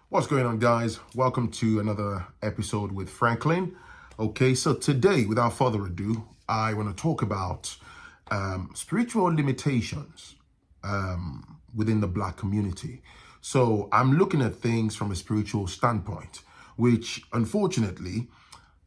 What's going on, guys? Welcome to another episode with Phrankleen. Okay, so today, without further ado, I want to talk about spiritual limitations within the Black community. So I'm looking at things from a spiritual standpoint, which unfortunately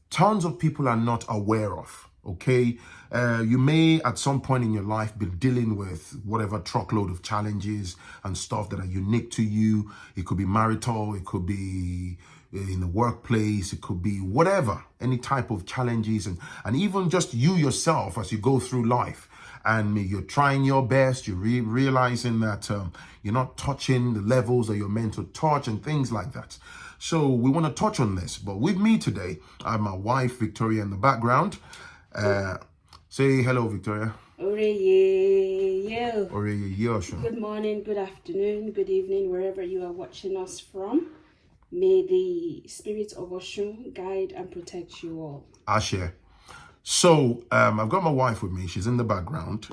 tons of people are not aware of. Okay, you may at some point in your life be dealing with whatever truckload of challenges and stuff that are unique to you. It could be marital, it could be in the workplace, it could be whatever, any type of challenges, and even just you yourself as you go through life. And you're trying your best, you're realizing that you're not touching the levels that you're meant to touch and things like that. So we want to touch on this. But with me today, I have my wife, Victoria, in the background. Say hello, Victoria. Good Good morning, good afternoon, good evening, wherever you are watching us from. May the spirit of Oshun guide and protect you all. Ashe. So I've got my wife with me. She's in the background.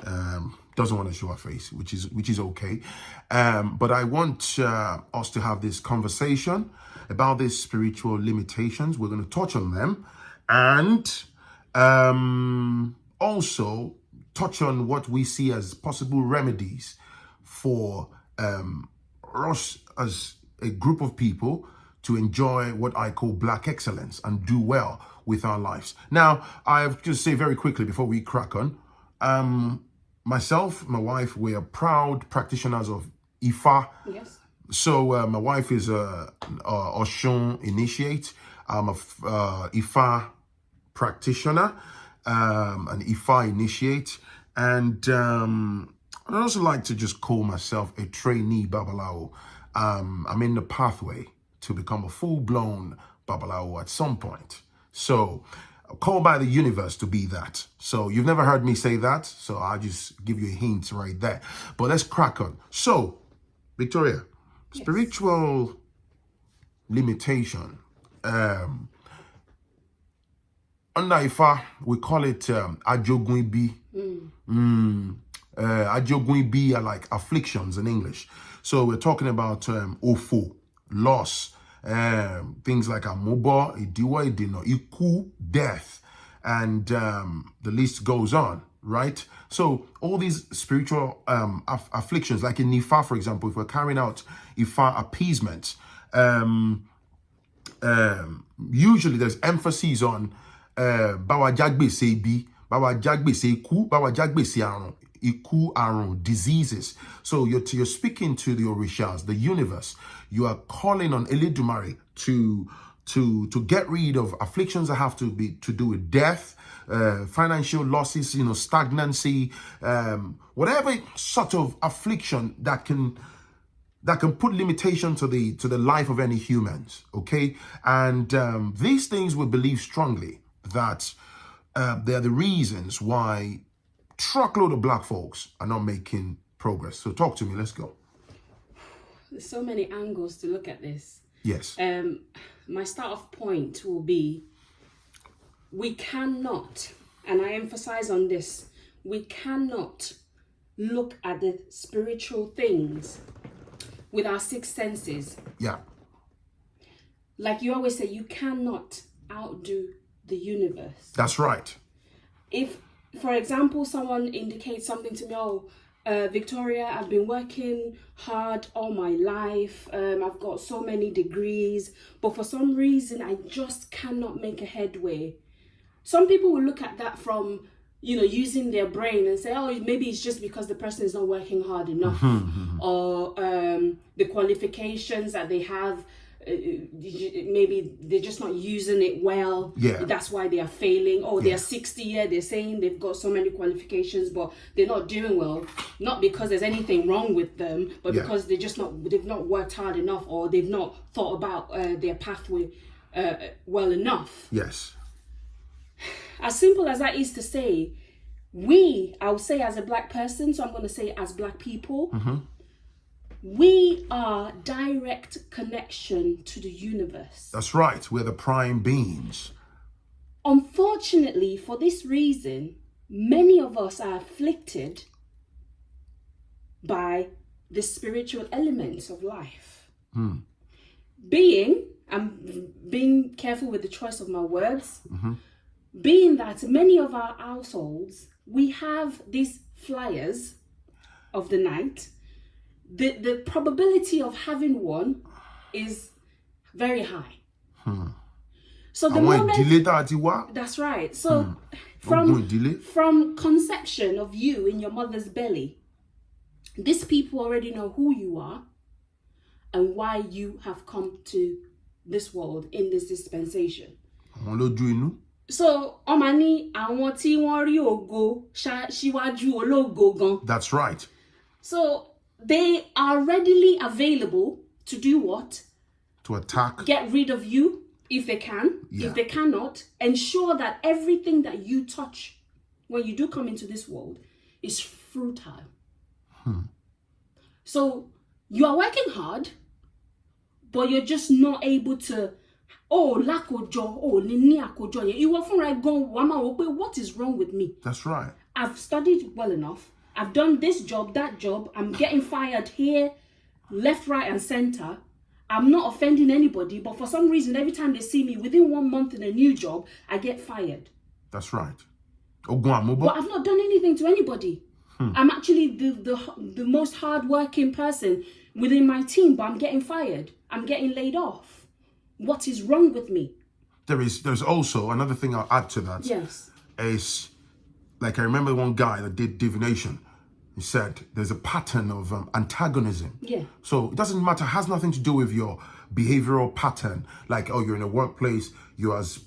Doesn't want to show her face, which is okay. But I want us to have this conversation about these spiritual limitations. We're going to touch on them, and also touch on what we see as possible remedies for us as a group of people to enjoy what I call Black excellence and do well with our lives. Now, I have to say very quickly before we crack on, myself, my wife, we are proud practitioners of Ifa. Yes. So my wife is a Oshun initiate. I'm a Ifa practitioner, an Ifa initiate, and I'd also like to just call myself a trainee Babalawo. I'm in the pathway to become a full-blown Babalawo at some point. So called by the universe to be that. So you've never heard me say that, so I'll just give you a hint right there. But let's crack on. So, Victoria, Yes. Spiritual limitation. Under Ifa, we call it Ajogunbi. Ajogunbi are like afflictions in English. So we're talking about Ofo, loss, things like Amobo, Idiwa, Idino, Iku, death, and the list goes on, right? So all these spiritual afflictions, like in Ifa, for example, if we're carrying out Ifa appeasement, usually there's emphasis on Bawa Jagbe se bi, Bawa Jagbe se ku, Bawa Jagbe se arun, Iku arun, diseases. So you're speaking to the Orishas, the universe. You are calling on Eledumare to get rid of afflictions that have to do with death, financial losses, stagnancy, whatever sort of affliction that can put limitation to the life of any humans, okay? And these things we believe strongly that they're the reasons why truckload of Black folks are not making progress. So talk to me, let's go. There's so many angles to look at this. Yes. My start off point will be, we cannot, and I emphasize on this, we cannot look at the spiritual things with our six senses. Yeah. Like you always say, you cannot outdo the universe. That's right. If, for example, someone indicates something to me, Victoria, I've been working hard all my life. I've got so many degrees, but for some reason, I just cannot make a headway. Some people will look at that from, using their brain and say, oh, maybe it's just because the person is not working hard enough, or the qualifications that they have, maybe they're just not using it well. Yeah. That's why they are failing. Oh, they're 60 years, they're saying they've got so many qualifications, but they're not doing well. Not because there's anything wrong with them, but because they've not worked hard enough, or they've not thought about their pathway well enough. Yes. As simple as that is to say, I would say as a Black person, so I'm going to say as Black people, we are direct connection to the universe. That's right. We're the prime beings. Unfortunately, for this reason, many of us are afflicted by the spiritual elements of life. I'm being careful with the choice of my words, being that many of our households, we have these flyers of the night. The probability of having one is very high. So the moment, that's right. So from conception of you in your mother's belly, these people already know who you are and why you have come to this world in this dispensation. So, omani àwọn tí wọ́n rí ògo síwájú ológo gan. That's right. So they are readily available to do what? To attack. Get rid of you if they can. Yeah. If they cannot, ensure that everything that you touch when you do come into this world is fertile. So you are working hard, but you're just not able to. What is wrong with me? That's right. I've studied well enough. I've done this job, that job. I'm getting fired here, left, right, and center. I'm not offending anybody, but for some reason, every time they see me within 1 month in a new job, I get fired. That's right. But I've not done anything to anybody. I'm actually the most hardworking person within my team, but I'm getting fired. I'm getting laid off. What is wrong with me? There's also another thing I'll add to that. Yes. Is like I remember one guy that did divination. He said there's a pattern of antagonism. Yeah. So it doesn't matter, has nothing to do with your behavioral pattern. Like, oh, you're in a workplace, you're as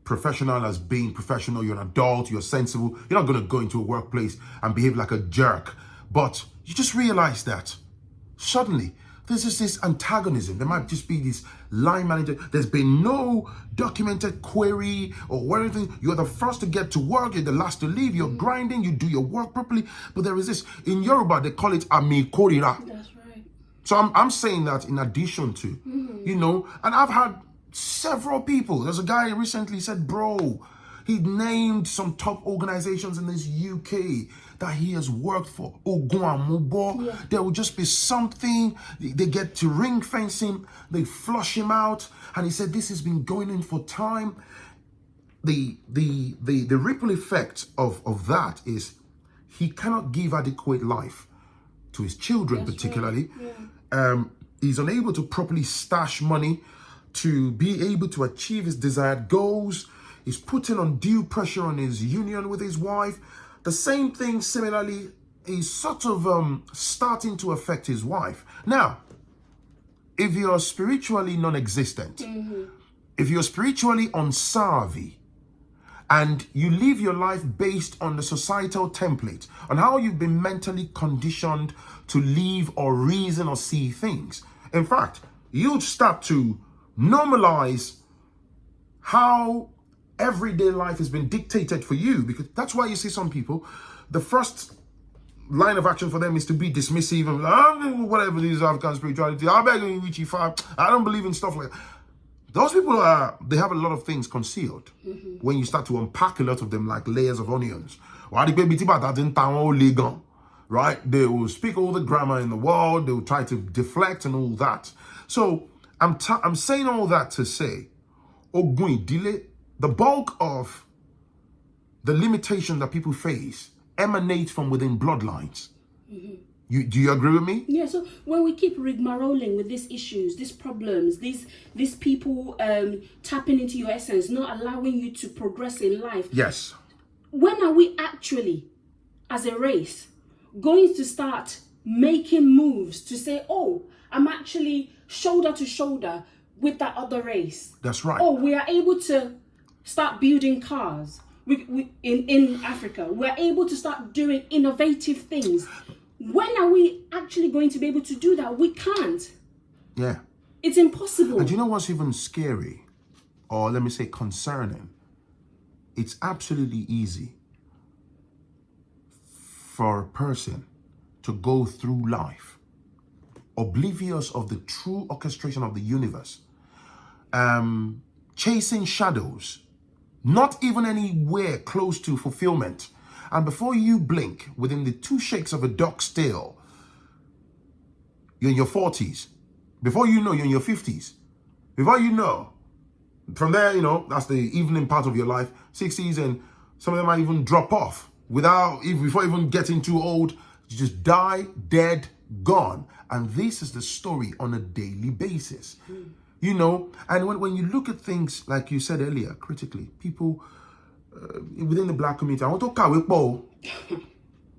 professional as being professional, you're an adult, you're sensible. You're not going to go into a workplace and behave like a jerk. But you just realize that suddenly there's just this antagonism. There might just be this line manager. There's been no documented query or anything. You're the first to get to work. You're the last to leave. You're grinding. You do your work properly. But there is this. In Yoruba, they call it ami korira. That's right. So I'm saying that in addition to, you know, and I've had several people. There's a guy recently said, bro, he named some top organizations in this UK that he has worked for. Yeah. There will just be something. They get to ring fence him. They flush him out. And he said, this has been going on for time. The ripple effect of that is he cannot give adequate life to his children. That's particularly. Right. Yeah. He's unable to properly stash money to be able to achieve his desired goals. He's putting undue pressure on his union with his wife. The same thing, similarly, is sort of starting to affect his wife. Now, if you're spiritually non-existent, if you're spiritually unsavvy, and you live your life based on the societal template, on how you've been mentally conditioned to live or reason or see things, in fact, you'll start to normalize how everyday life has been dictated for you, because that's why you see some people, the first line of action for them is to be dismissive and whatever these African spirituality. I beg you, Richie Five. I don't believe in stuff like that. Those people they have a lot of things concealed. When you start to unpack a lot of them like layers of onions. Right? They will speak all the grammar in the world. They will try to deflect and all that. So I'm saying all that to say, the bulk of the limitation that people face emanates from within bloodlines. Do you agree with me? Yeah, so when we keep rigmaroling with these issues, these problems, these people tapping into your essence, not allowing you to progress in life. Yes. When are we actually, as a race, going to start making moves to say, oh, I'm actually shoulder to shoulder with that other race? That's right. Oh, we are able to start building cars. We in Africa, we're able to start doing innovative things. When are we actually going to be able to do that? We can't. Yeah. It's impossible. And you know what's even scary, or let me say concerning? It's absolutely easy for a person to go through life oblivious of the true orchestration of the universe, chasing shadows, not even anywhere close to fulfillment. And before you blink, within the 2 shakes of a duck's tail, you're in your 40s. Before you know, you're in your 50s. Before you know, from there, that's the evening part of your life, 60s, and some of them might even drop off before even getting too old. You just die, dead, gone. And this is the story on a daily basis. And when you look at things, like you said earlier, critically, people within the black community, I want to call it,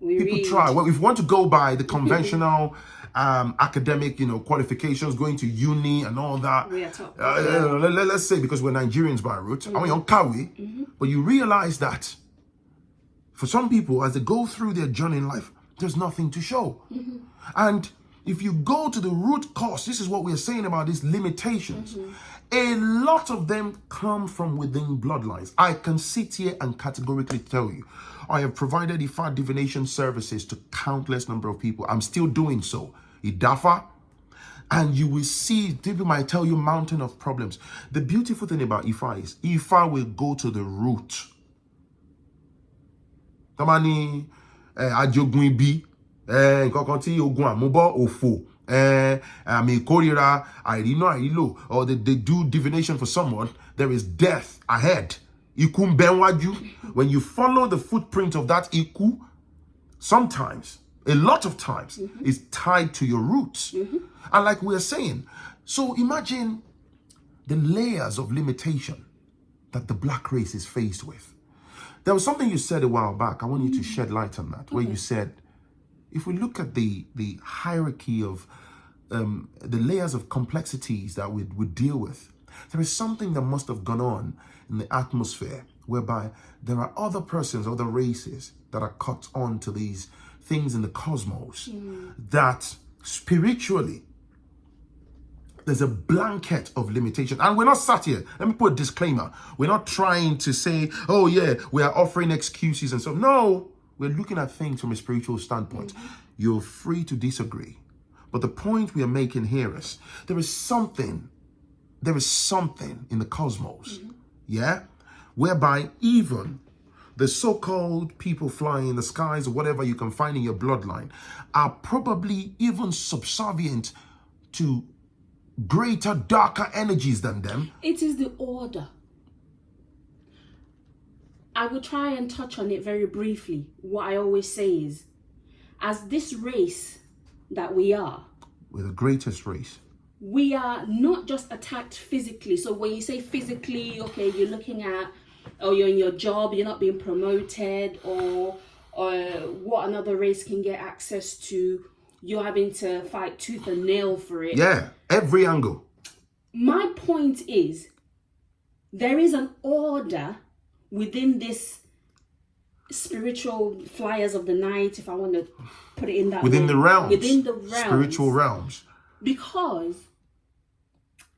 people try. Well, if you want to go by the conventional academic, qualifications, going to uni and all that, let's say, because we're Nigerians by root, I want Kawi, but you realize that for some people, as they go through their journey in life, there's nothing to show. And if you go to the root cause, this is what we're saying about these limitations. A lot of them come from within bloodlines. I can sit here and categorically tell you, I have provided Ifa divination services to countless number of people. I'm still doing so. Idafa. And you will see, people might tell you mountain of problems. The beautiful thing about Ifa is, Ifa will go to the root. Tamani, ajogun ibi, nǹkan tí ogun àmúbọ̀ òfò, àmì ìkórìíra, àìrínà àìrílò, or they do divination for someone, there is death ahead. Iku ń bẹ níwájú. When you follow the footprint of that iku, sometimes, a lot of times, is tied to your roots. And like we're saying, so imagine the layers of limitation that the black race is faced with. There was something you said a while back. I want you to shed light on that, where you said, if we look at the hierarchy of the layers of complexities that we deal with, there is something that must have gone on in the atmosphere whereby there are other persons, other races that are caught on to these things in the cosmos that spiritually there's a blanket of limitation. And we're not sat here. Let me put a disclaimer. We're not trying to say, oh yeah, we are offering excuses and so. No, we're looking at things from a spiritual standpoint. You're free to disagree. But the point we are making here is there is something in the cosmos, whereby even the so-called people flying in the skies or whatever you can find in your bloodline are probably even subservient to greater, darker energies than them. It is the order. I will try and touch on it very briefly. What I always say is, as this race that we are, we're the greatest race. We are not just attacked physically. So when you say physically, okay, you're looking at, or you're in your job, you're not being promoted, or what another race can get access to, you're having to fight tooth and nail for it. Yeah, every angle. My point is, there is an order within this spiritual flyers of the night, if I want to put it in that within way. the realms. Within the realms. Spiritual realms. Because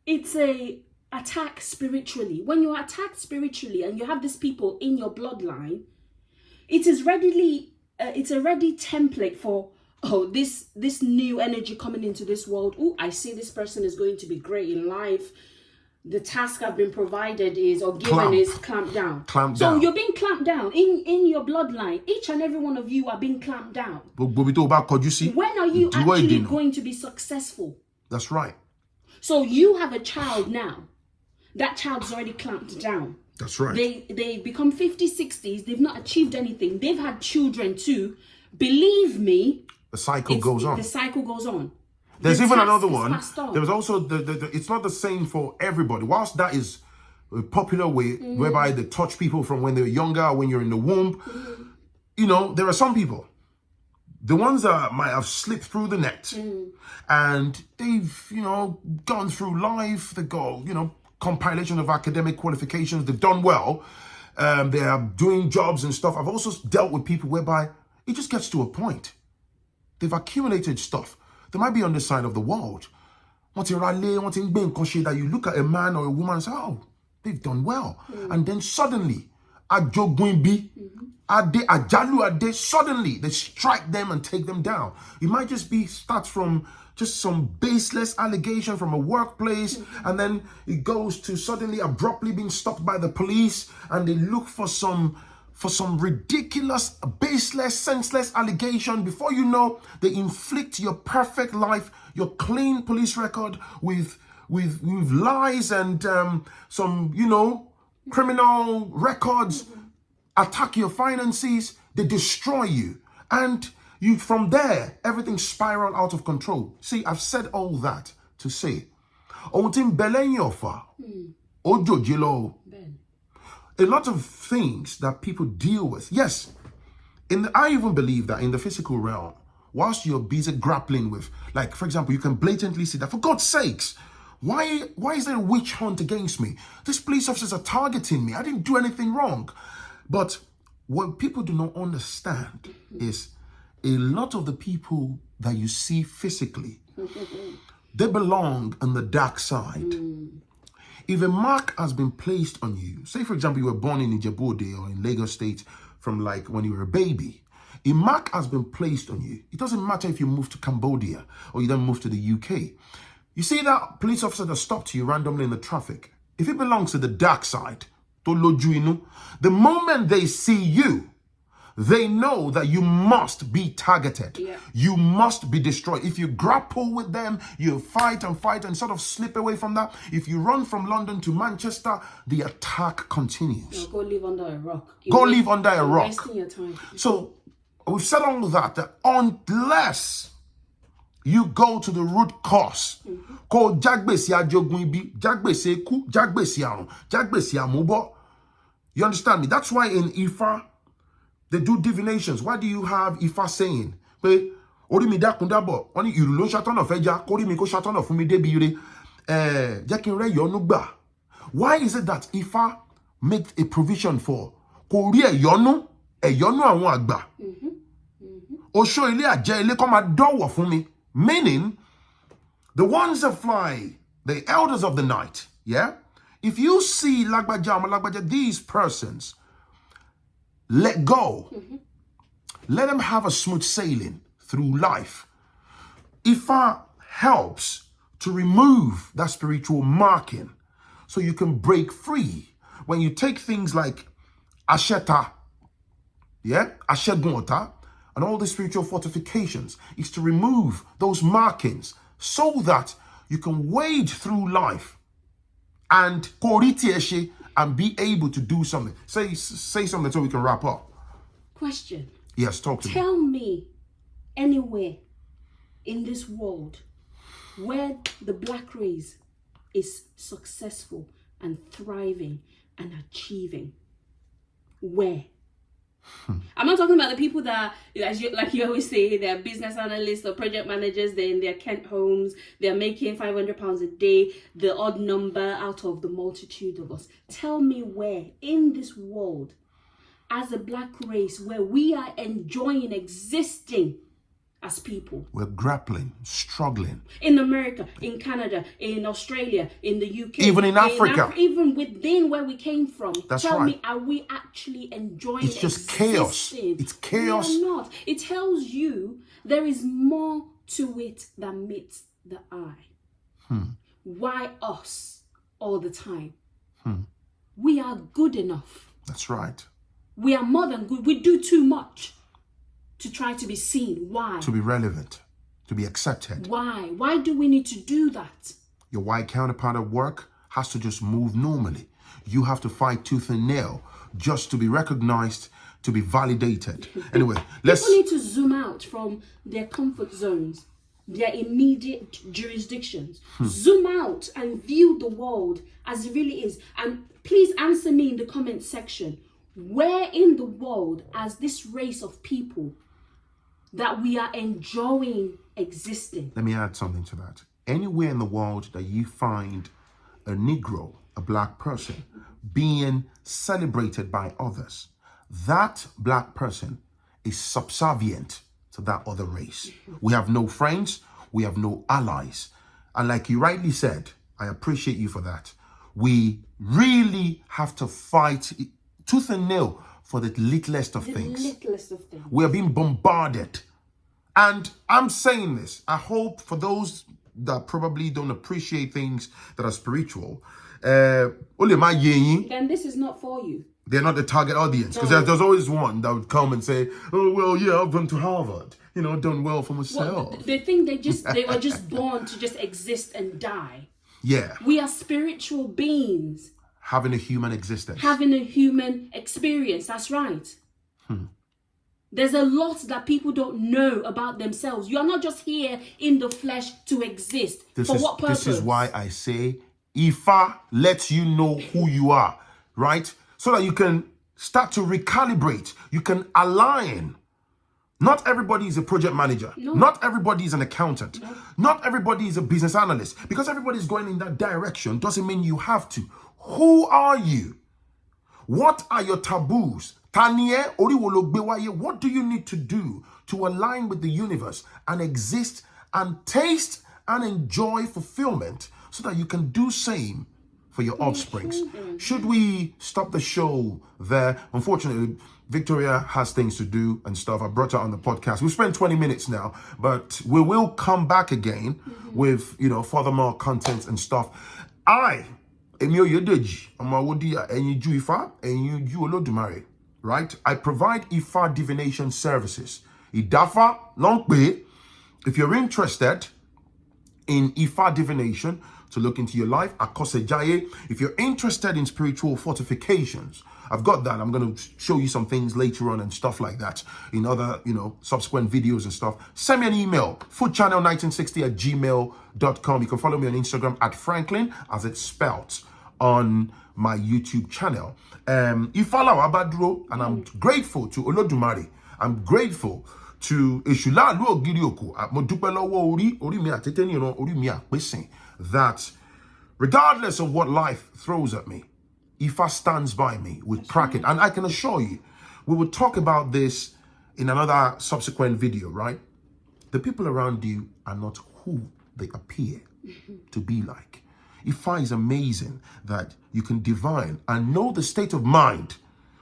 it's a attack spiritually. When you're attacked spiritually and you have these people in your bloodline, it is readily, it's a ready template for, this new energy coming into this world. Oh, I see this person is going to be great in life. The task I've been provided is, or given, is clamped down. So you're being clamped down in your bloodline. Each and every one of you are being clamped down. When are you actually going to be successful? That's right. So you have a child now. That child's already clamped down. That's right. They become 50s, 60s. They've not achieved anything. They've had children too. Believe me. The cycle goes on. The cycle goes on. There's even another one. There was also it's not the same for everybody. Whilst that is a popular way whereby they touch people from when they're younger, or when you're in the womb, there are some people, the ones that might have slipped through the net and they've, gone through life, they got, compilation of academic qualifications, they've done well, they are doing jobs and stuff. I've also dealt with people whereby it just gets to a point. They've accumulated stuff. They might be on this side of the world. That you look at a man or a woman and say, oh, they've done well. And then suddenly, suddenly they strike them and take them down. It might just start from just some baseless allegation from a workplace, and then it goes to suddenly abruptly being stopped by the police, and they look for some ridiculous, baseless, senseless allegation. Before you know, they inflict your perfect life, your clean police record with with lies and some, criminal records, attack your finances, they destroy you. And you, from there, everything spiral out of control. See, I've said all that to say, a lot of things that people deal with. Yes, I even believe that in the physical realm, whilst you're busy grappling with, like, for example, you can blatantly see that, for God's sakes, why is there a witch hunt against me? These police officers are targeting me. I didn't do anything wrong. But what people do not understand is a lot of the people that you see physically, they belong on the dark side. If a mark has been placed on you, say for example, you were born in Ijebu-Ode or in Lagos State from like when you were a baby, a mark has been placed on you. It doesn't matter if you move to Cambodia or you then move to the UK. You see that police officer that stopped you randomly in the traffic, if it belongs to the dark side, the moment they see you, they know that you must be targeted. Yeah. You must be destroyed. If you grapple with them, you fight and sort of slip away from that. If you run from London to Manchester, the attack continues. Go live under a rock. Live under a rock. Wasting your time. So we've said all of that unless you go to the root cause, called Jagbesi Ajogunbi, Jagbesi Eku, Jagbesi Arun, Jagbesi Amubo. You understand me? That's why in Ifa, they do divinations. Why do you have Ifa saying, why is it that Ifa make a provision for meaning the ones that fly, the elders of the night, yeah? If you see Lagbaja, these persons, let go. Let them have a smooth sailing through life. Ifa helps to remove that spiritual marking so you can break free. When you take things like Asheta, yeah, Ashegunota, and all the spiritual fortifications, is to remove those markings so that you can wade through life and and be able to do something. Say something so we can wrap up. Question. Yes, talk to me. Tell me anywhere in this world where the black race is successful and thriving and achieving. Where? I'm not talking about the people that, like you always say, they're business analysts or project managers, they're in their Kent homes, they're making £500 a day, the odd number out of the multitude of us. Tell me where in this world, as a black race, where we are enjoying existing as people. We're grappling, struggling. In America, in Canada, in Australia, in the UK. Even in Africa. Even within where we came from. That's Tell right. me, are we actually enjoying It's just existing? chaos. It's chaos. We are not. It tells you there is more to it than meets the eye. Why us all the time? We are good enough. That's right. We are more than good. We do too much to try to be seen. Why? To be relevant, to be accepted. Why? Why do we need to do that? Your white counterpart at work has to just move normally. You have to fight tooth and nail just to be recognized, to be validated. Anyway, People need to zoom out from their comfort zones, their immediate jurisdictions. Zoom out and view the world as it really is. And please answer me in the comment section. Where in the world, as this race of people, that we are enjoying existing? Let me add something to that. Anywhere in the world that you find a Negro, a black person, being celebrated by others, that black person is subservient to that other race. We have no friends, we have no allies. And like you rightly said, I appreciate you for that. We really have to fight tooth and nail for the littlest of things. We are being bombarded. And I'm saying this, I hope for those that probably don't appreciate things that are spiritual, then this is not for you. They're not the target audience. Because there's always one that would come and say, oh, well, yeah, I've gone to Harvard. Done well for myself. They think they were just born to just exist and die. Yeah. We are spiritual beings. Having a human existence. Having a human experience. That's right. There's a lot that people don't know about themselves. You are not just here in the flesh to exist. What purpose? This is why I say Ifa lets you know who you are, right? So that you can start to recalibrate. You can align. Not everybody is a project manager. No. Not everybody is an accountant. No. Not everybody is a business analyst. Because everybody's going in that direction doesn't mean you have to. Who are you? What are your taboos? What do you need to do to align with the universe and exist and taste and enjoy fulfillment so that you can do same for your offsprings? Should we stop the show there? Unfortunately, Victoria has things to do and stuff. I brought her on the podcast. We've spent 20 minutes now, but we will come back again with, furthermore content and stuff. Right? I provide Ifa divination services. Idafa Longpe. If you're interested in Ifa divination to look into your life, Akosejaye. If you're interested in spiritual fortifications, I've got that. I'm going to show you some things later on and stuff like that in other, subsequent videos and stuff. Send me an email, foodchannel1960@gmail.com. You can follow me on Instagram at Phrankleen, as it's spelt on my YouTube channel. Ifala Abadro, and I'm grateful to Olodumare. I'm grateful to Eshula Luogirioku, that regardless of what life throws at me, Ifa stands by me with bracket. And I can assure you, we will talk about this in another subsequent video, right? The people around you are not who they appear to be like. Ifa is amazing that you can divine and know the state of mind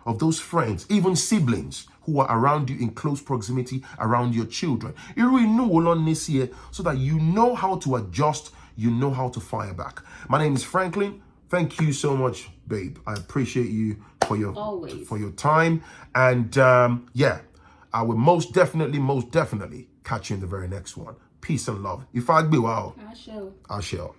of those friends, even siblings who are around you in close proximity around your children. So that you know how to adjust, you know how to fire back. My name is Phrankleen. Thank you so much, babe. I appreciate you for your time. And I will most definitely catch you in the very next one. Peace and love. If I be well, I shall.